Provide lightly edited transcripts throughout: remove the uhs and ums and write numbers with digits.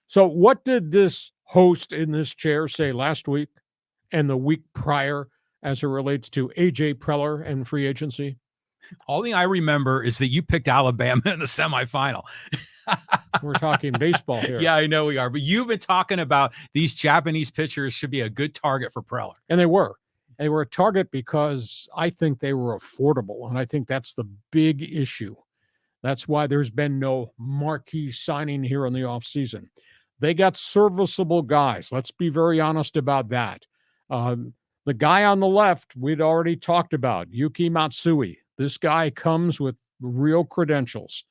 So what did this host in this chair say last week and the week prior as it relates to A.J. Preller and free agency? All thing I remember is that you picked Alabama in the semifinal. We're talking baseball here. Yeah, I know we are. But you've been talking about these Japanese pitchers should be a good target for Preller. And they were. They were a target because I think they were affordable. And I think that's the big issue. That's why there's been no marquee signing here in the offseason. They got serviceable guys. Let's be very honest about that. The guy on the left, we'd already talked about, Yuki Matsui. This guy comes with real credentials.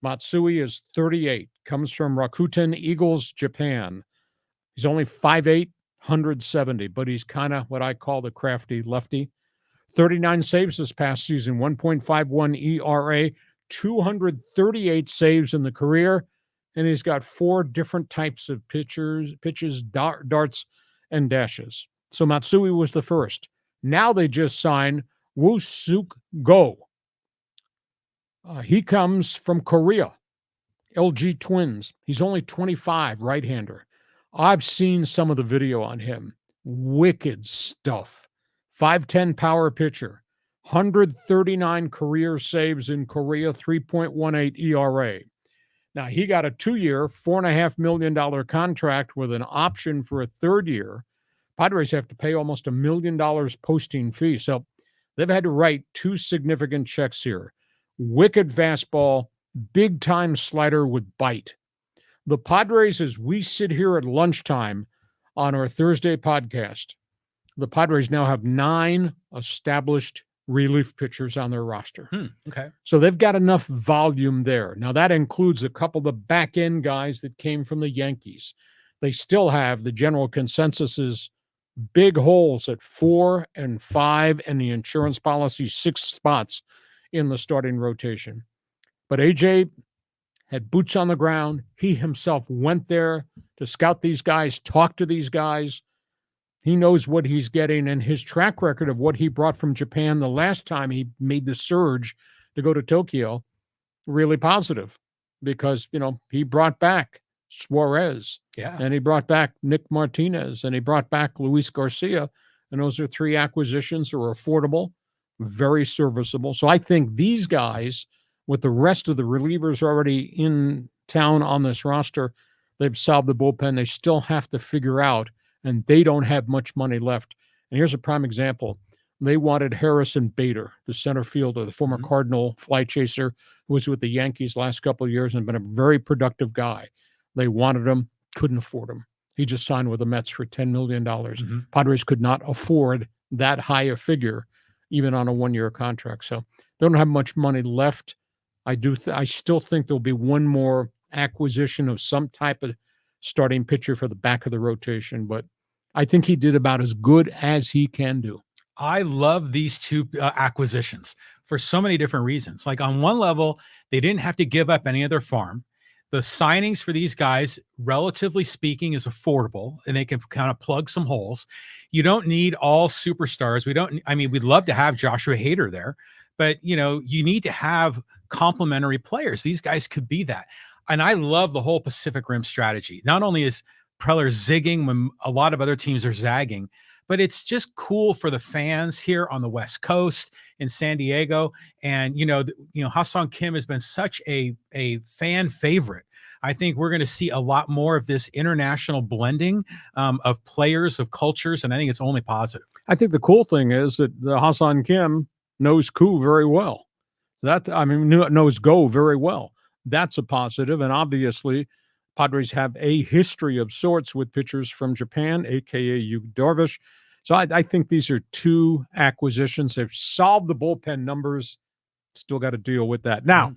Matsui is 38, comes from Rakuten Eagles, Japan. He's only 5'8", 170, but he's kind of what I call the crafty lefty. 39 saves this past season, 1.51 ERA, 238 saves in the career, and he's got 4 different types of pitches, darts, and dashes. So Matsui was the first. Now they just signed Woo-Suk Go. He comes from Korea, LG Twins. He's only 25, right-hander. I've seen some of the video on him. Wicked stuff. 5'10" power pitcher. 139 career saves in Korea, 3.18 ERA. Now, he got a 2-year, $4.5 million contract with an option for a 3rd year. Padres have to pay almost $1 million posting fee. So they've had to write 2 significant checks here. Wicked fastball, big-time slider with bite. The Padres, as we sit here at lunchtime on our Thursday podcast, the Padres now have 9 established relief pitchers on their roster. Okay. So they've got enough volume there. Now, that includes a couple of the back-end guys that came from the Yankees. They still have, the general consensus is, big holes at 4 and 5, and the insurance policy 6 spots in the starting rotation. But AJ had boots on the ground. He himself went there to scout these guys, talk to these guys. He knows what he's getting, and his track record of what he brought from Japan the last time he made the surge to go to Tokyo, really positive because, he brought back Suarez. Yeah. And he brought back Nick Martinez, and he brought back Luis Garcia. And those are 3 acquisitions that are affordable, very serviceable. So I think these guys, with the rest of the relievers already in town on this roster, they've solved the bullpen. They still have to figure out, and they don't have much money left. And here's a prime example. They wanted Harrison Bader, the center fielder, the former Cardinal fly chaser, who was with the Yankees last couple of years and been a very productive guy. They wanted him, couldn't afford him. He just signed with the Mets for $10 million. Padres could not afford that high a figure, even on a 1-year contract. So they don't have much money left. I still think there'll be one more acquisition of some type of starting pitcher for the back of the rotation, but I think he did about as good as he can do. I love these 2 acquisitions for so many different reasons. Like on one level, they didn't have to give up any of their farm. The signings for these guys, relatively speaking, is affordable, and they can kind of plug some holes. You don't need all superstars. We'd love to have Joshua Hader there, but you need to have complementary players. These guys could be that. And I love the whole Pacific Rim strategy. Not only is Preller zigging when a lot of other teams are zagging, but it's just cool for the fans here on the West Coast in San Diego. And, Ha-Seong Kim has been such a fan favorite. I think we're going to see a lot more of this international blending of players, of cultures, and I think it's only positive. I think the cool thing is that the Ha-Seong Kim knows Koo very well. Knows Go very well. That's a positive, and obviously Padres have a history of sorts with pitchers from Japan, a.k.a. Yu Darvish. So I think these are 2 acquisitions. They've solved the bullpen numbers. Still got to deal with that. Now,